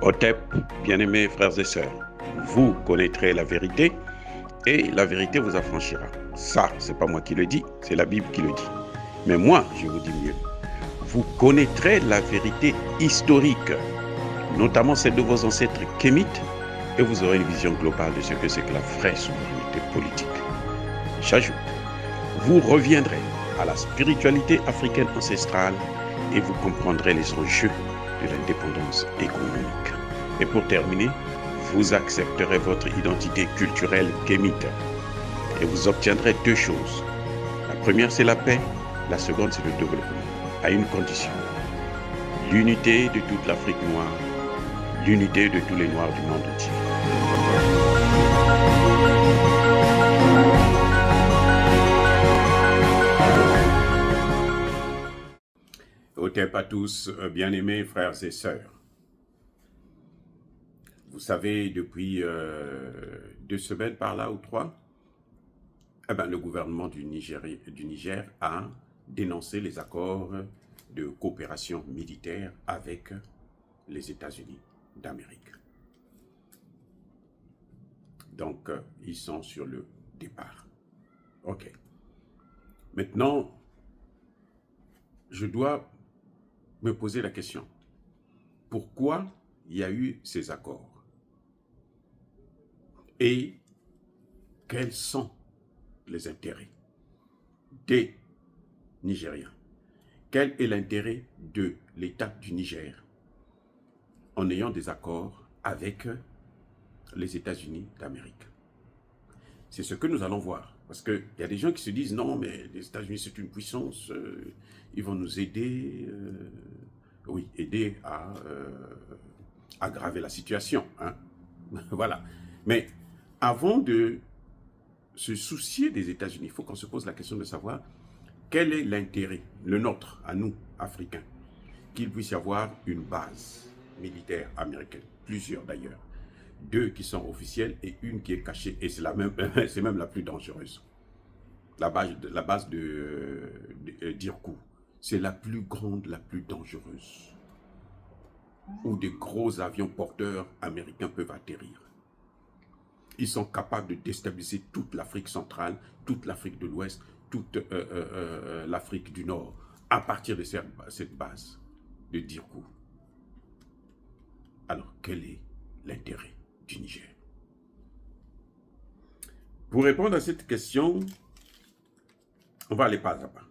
Otep, bien-aimés frères et sœurs, vous connaîtrez la vérité et la vérité vous affranchira. Ça, c'est pas moi qui le dis, c'est la Bible qui le dit. Mais moi, je vous dis mieux. Vous connaîtrez la vérité historique, notamment celle de vos ancêtres kémites, et vous aurez une vision globale de ce que c'est que la vraie souveraineté politique. J'ajoute, vous reviendrez à la spiritualité africaine ancestrale et vous comprendrez les enjeux de l'indépendance économique. Et pour terminer, vous accepterez votre identité culturelle kémite et vous obtiendrez deux choses. La première, c'est la paix. La seconde, c'est le développement, à une condition. L'unité de toute l'Afrique noire, l'unité de tous les Noirs du monde entier. Otep à tous, bien-aimés frères et sœurs. Vous savez, depuis 2 semaines par là ou 3, le gouvernement du Niger a dénoncé les accords de coopération militaire avec les États-Unis d'Amérique. Donc, ils sont sur le départ. OK. Maintenant, je dois me poser la question. Pourquoi il y a eu ces accords? Et quels sont les intérêts des Nigériens? Quel est l'intérêt de l'État du Niger en ayant des accords avec les États-Unis d'Amérique? C'est ce que nous allons voir. Parce qu'il y a des gens qui se disent, non, mais les États-Unis, c'est une puissance, ils vont nous aider, aider à aggraver la situation. Hein? Voilà. Mais avant de se soucier des États-Unis, il faut qu'on se pose la question de savoir quel est l'intérêt, le nôtre, à nous, Africains, qu'il puisse y avoir une base militaire américaine, plusieurs d'ailleurs, 2 qui sont officielles et une qui est cachée, et c'est même la plus dangereuse. La base de Dirkou, c'est la plus grande, la plus dangereuse, où des gros avions porteurs américains peuvent atterrir. Ils sont capables de déstabiliser toute l'Afrique centrale, toute l'Afrique de l'Ouest, toute l'Afrique du Nord, à partir de cette base de Dirkou. Alors, quel est l'intérêt du Niger? Pour répondre à cette question, on va aller pas à pas.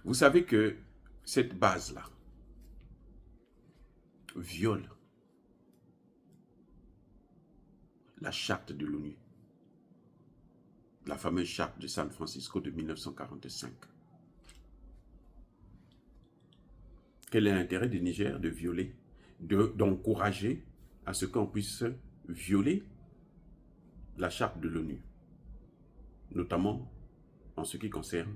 Vous savez que cette base-là viole la charte de l'ONU, la fameuse charte de San Francisco de 1945. Quel est l'intérêt du Niger de violer, d'encourager à ce qu'on puisse violer la charte de l'ONU, notamment en ce qui concerne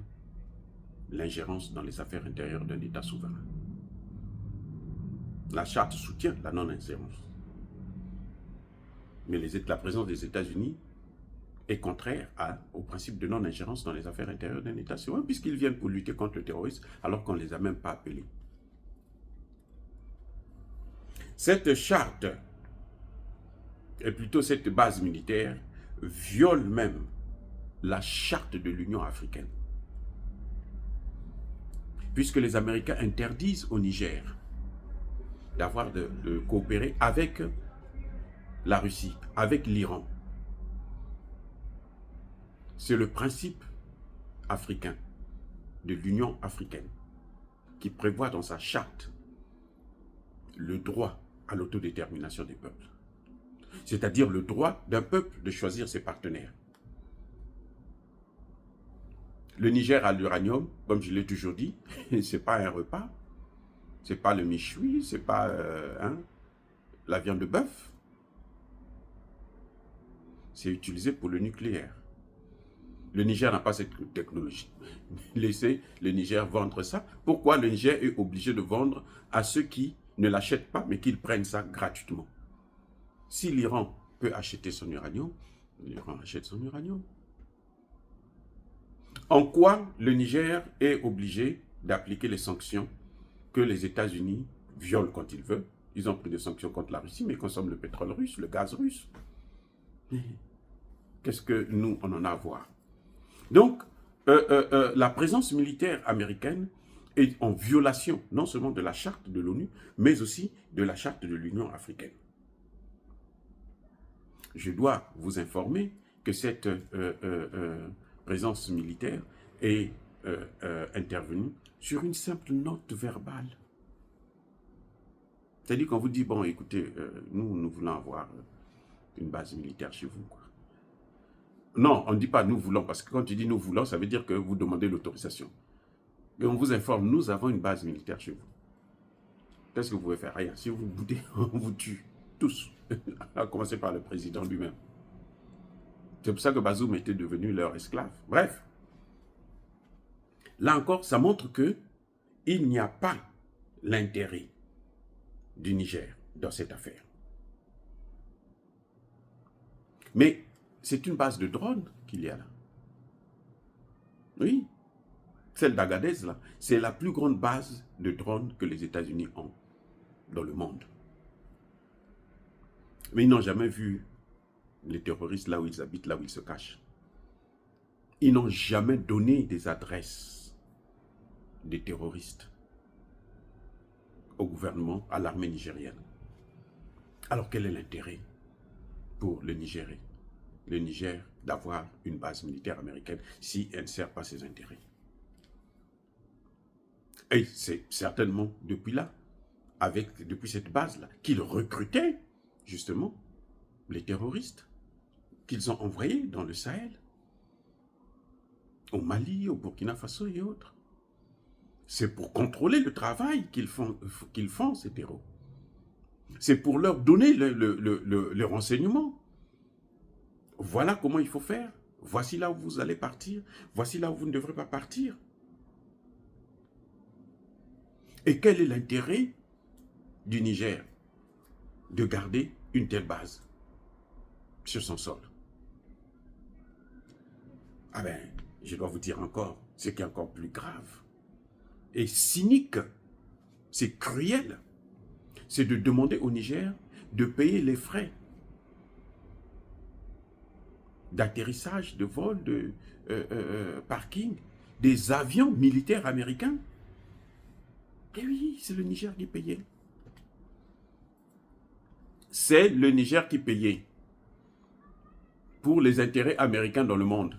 l'ingérence dans les affaires intérieures d'un État souverain? La charte soutient la non-ingérence. Mais la présence des États-Unis est contraire au principe de non-ingérence dans les affaires intérieures d'un État souverain, puisqu'ils viennent pour lutter contre le terrorisme alors qu'on ne les a même pas appelés. Cette charte, et plutôt cette base militaire, viole même la charte de l'Union africaine. Puisque les Américains interdisent au Niger d'avoir de coopérer avec la Russie, avec l'Iran. C'est le principe africain de l'Union africaine qui prévoit dans sa charte le droit à l'autodétermination des peuples. C'est-à-dire le droit d'un peuple de choisir ses partenaires. Le Niger a l'uranium, comme je l'ai toujours dit, ce n'est pas un repas, ce n'est pas le méchoui, ce n'est pas la viande de bœuf. C'est utilisé pour le nucléaire. Le Niger n'a pas cette technologie. Laissez le Niger vendre ça. Pourquoi le Niger est obligé de vendre à ceux qui ne l'achètent pas, mais qu'ils prennent ça gratuitement? Si l'Iran peut acheter son uranium, l'Iran achète son uranium. En quoi le Niger est obligé d'appliquer les sanctions que les États-Unis violent quand ils veulent, Ils ont pris des sanctions contre la Russie, mais ils consomment le pétrole russe, le gaz russe. Qu'est-ce que nous, on en a à voir? Donc, la présence militaire américaine est en violation non seulement de la charte de l'ONU, mais aussi de la charte de l'Union africaine. Je dois vous informer que cette présence militaire est intervenue sur une simple note verbale. C'est-à-dire qu'on vous dit, bon, écoutez, nous voulons avoir une base militaire chez vous, quoi. Non, on ne dit pas nous voulons, parce que quand tu dis nous voulons, ça veut dire que vous demandez l'autorisation. Mais on vous informe, nous avons une base militaire chez vous. Qu'est-ce que vous pouvez faire? Rien. Si vous boudez, on vous tue. Tous. À commencer par le président lui-même. C'est pour ça que Bazoum était devenu leur esclave. Bref. Là encore, ça montre que il n'y a pas l'intérêt du Niger dans cette affaire. Mais c'est une base de drones qu'il y a là. Oui. Celle d'Agadez, là, c'est la plus grande base de drones que les États-Unis ont dans le monde. Mais ils n'ont jamais vu les terroristes là où ils habitent, là où ils se cachent. Ils n'ont jamais donné des adresses des terroristes au gouvernement, à l'armée nigérienne. Alors quel est l'intérêt pour le Niger d'avoir une base militaire américaine si elle ne sert pas ses intérêts? Et c'est certainement depuis là, depuis cette base-là, qu'ils recrutaient justement les terroristes qu'ils ont envoyés dans le Sahel, au Mali, au Burkina Faso et autres. C'est pour contrôler le travail qu'ils font, ces terroristes. C'est pour leur donner le renseignement. Voilà comment il faut faire. Voici là où vous allez partir. Voici là où vous ne devrez pas partir. Et quel est l'intérêt du Niger de garder une telle base sur son sol? Ah ben, je dois vous dire encore, ce qui est encore plus grave et cynique, c'est cruel, c'est de demander au Niger de payer les frais d'atterrissage, de vol, de parking des avions militaires américains. Et oui, c'est le Niger qui payait. C'est le Niger qui payait pour les intérêts américains dans le monde.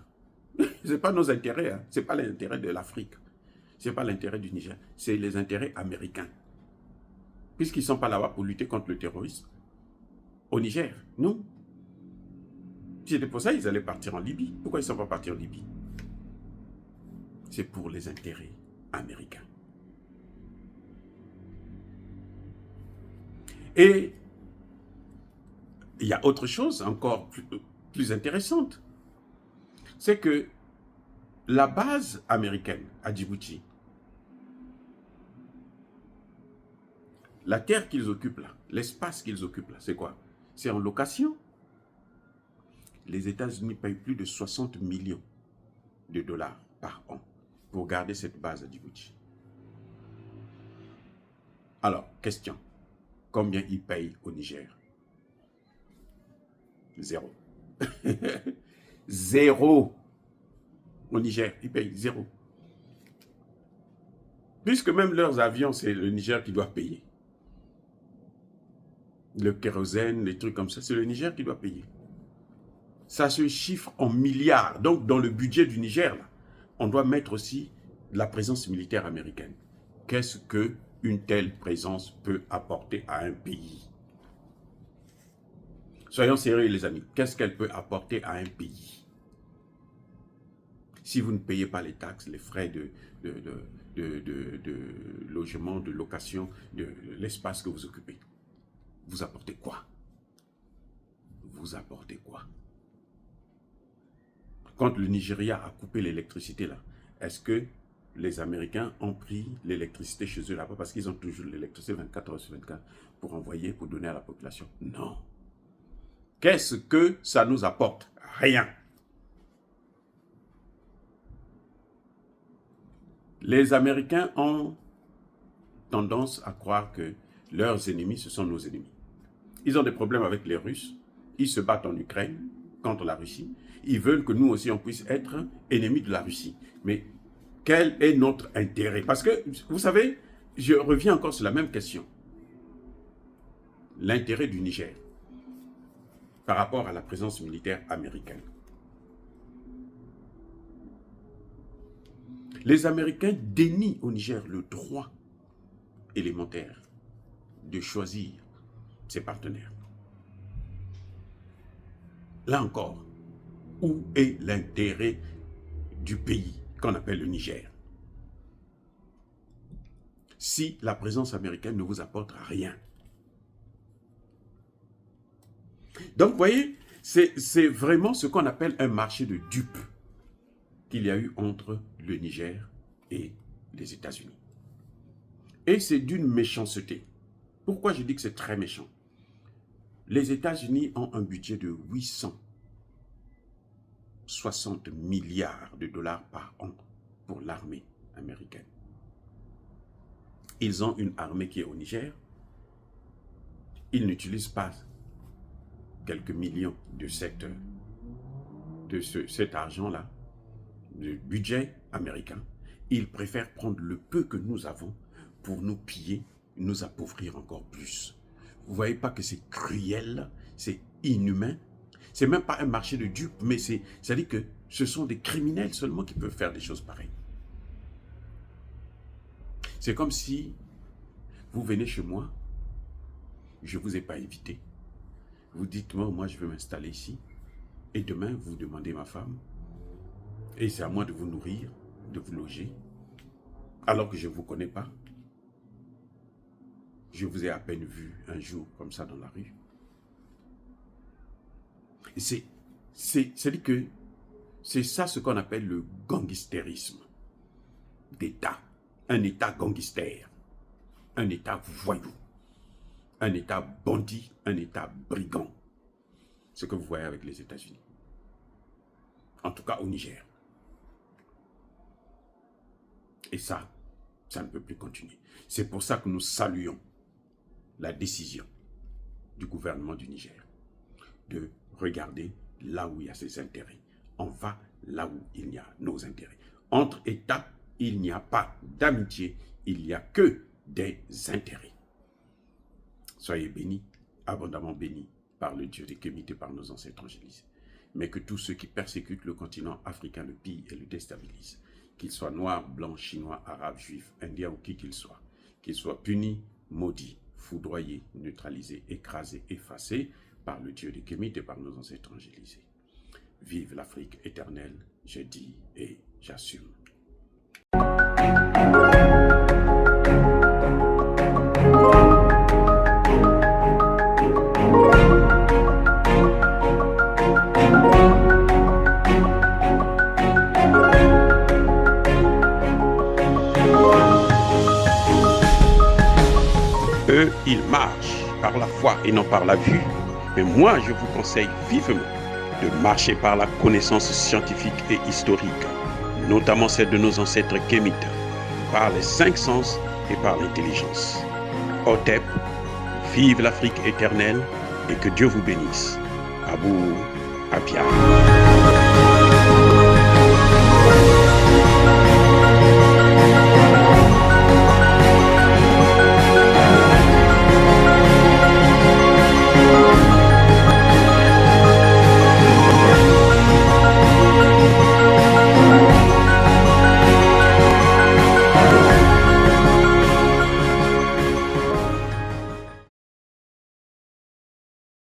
Ce n'est pas nos intérêts, hein. Ce n'est pas l'intérêt de l'Afrique. Ce n'est pas l'intérêt du Niger. C'est les intérêts américains. Puisqu'ils ne sont pas là-bas pour lutter contre le terrorisme. Au Niger, non. Si c'était pour ça, ils allaient partir en Libye. Pourquoi ils ne sont pas partis en Libye? C'est pour les intérêts américains. Et il y a autre chose encore plus intéressante. C'est que la base américaine à Djibouti, la terre qu'ils occupent là, l'espace qu'ils occupent là, c'est quoi? C'est en location. Les États-Unis payent plus de 60 millions de dollars par an pour garder cette base à Djibouti. Alors, question. Combien ils payent au Niger? Zéro. Zéro. Au Niger, ils payent zéro. Puisque même leurs avions, c'est le Niger qui doit payer. Le kérosène, les trucs comme ça, c'est le Niger qui doit payer. Ça se chiffre en milliards. Donc, dans le budget du Niger, là, on doit mettre aussi la présence militaire américaine. Qu'est-ce qu'une telle présence peut apporter à un pays? Soyons sérieux, les amis. Qu'est-ce qu'elle peut apporter à un pays? Si vous ne payez pas les taxes, les frais de logement, de location, de l'espace que vous occupez, vous apportez quoi? Vous apportez quoi? Quand le Nigeria a coupé l'électricité là, est-ce que les Américains ont pris l'électricité chez eux là-bas parce qu'ils ont toujours l'électricité 24 heures sur 24 pour envoyer, pour donner à la population? Non. Qu'est-ce que ça nous apporte? Rien. Les Américains ont tendance à croire que Leurs ennemis, ce sont nos ennemis. Ils ont des problèmes avec les Russes. Ils se battent en Ukraine contre la Russie. Ils veulent que nous aussi, on puisse être ennemis de la Russie. Mais quel est notre intérêt? Parce que, vous savez, je reviens encore sur la même question. L'intérêt du Niger par rapport à la présence militaire américaine. Les Américains dénient au Niger le droit élémentaire de choisir ses partenaires. Là encore, où est l'intérêt du pays qu'on appelle le Niger? Si la présence américaine ne vous apporte rien. Donc, vous voyez, c'est vraiment ce qu'on appelle un marché de dupes qu'il y a eu entre le Niger et les États-Unis. Et c'est d'une méchanceté. Pourquoi je dis que c'est très méchant? Les États-Unis ont un budget de 860 milliards de dollars par an pour l'armée américaine. Ils ont une armée qui est au Niger. Ils n'utilisent pas quelques millions de cet argent-là, le budget américain. Ils préfèrent prendre le peu que nous avons pour nous piller, nous appauvrir encore plus. Vous ne voyez pas que c'est cruel, c'est inhumain? C'est même pas un marché de dupes, mais c'est-à-dire que ce sont des criminels seulement qui peuvent faire des choses pareilles. C'est comme si vous venez chez moi, je ne vous ai pas invité. Vous dites, moi je veux m'installer ici. Et demain, vous demandez ma femme. Et c'est à moi de vous nourrir, de vous loger. Alors que je ne vous connais pas. Je vous ai à peine vu un jour comme ça dans la rue. C'est-à-dire que c'est ça ce qu'on appelle le gangstérisme d'État. Un État gangster. Un État voyou. Un État bandit, un État brigand. Ce que vous voyez avec les États-Unis. En tout cas au Niger. Et ça ne peut plus continuer. C'est pour ça que nous saluons la décision du gouvernement du Niger de regarder là où il y a ses intérêts. On va là où il y a nos intérêts. Entre États, il n'y a pas d'amitié, il n'y a que des intérêts. Soyez bénis, abondamment bénis par le Dieu des Kémites et par nos ancêtres angélisés. Mais que tous ceux qui persécutent le continent africain le pillent et le déstabilisent, qu'ils soient noirs, blancs, chinois, arabes, juifs, indiens ou qui qu'ils soient punis, maudits, foudroyés, neutralisés, écrasés, effacés par le Dieu des Kémites et par nos ancêtres angélisés. Vive l'Afrique éternelle, je dis et j'assume. Eux, ils marchent par la foi et non par la vue. Mais moi, je vous conseille vivement de marcher par la connaissance scientifique et historique, notamment celle de nos ancêtres kémites, par les 5 sens et par l'intelligence. Otep, vive l'Afrique éternelle et que Dieu vous bénisse. Abou Abia.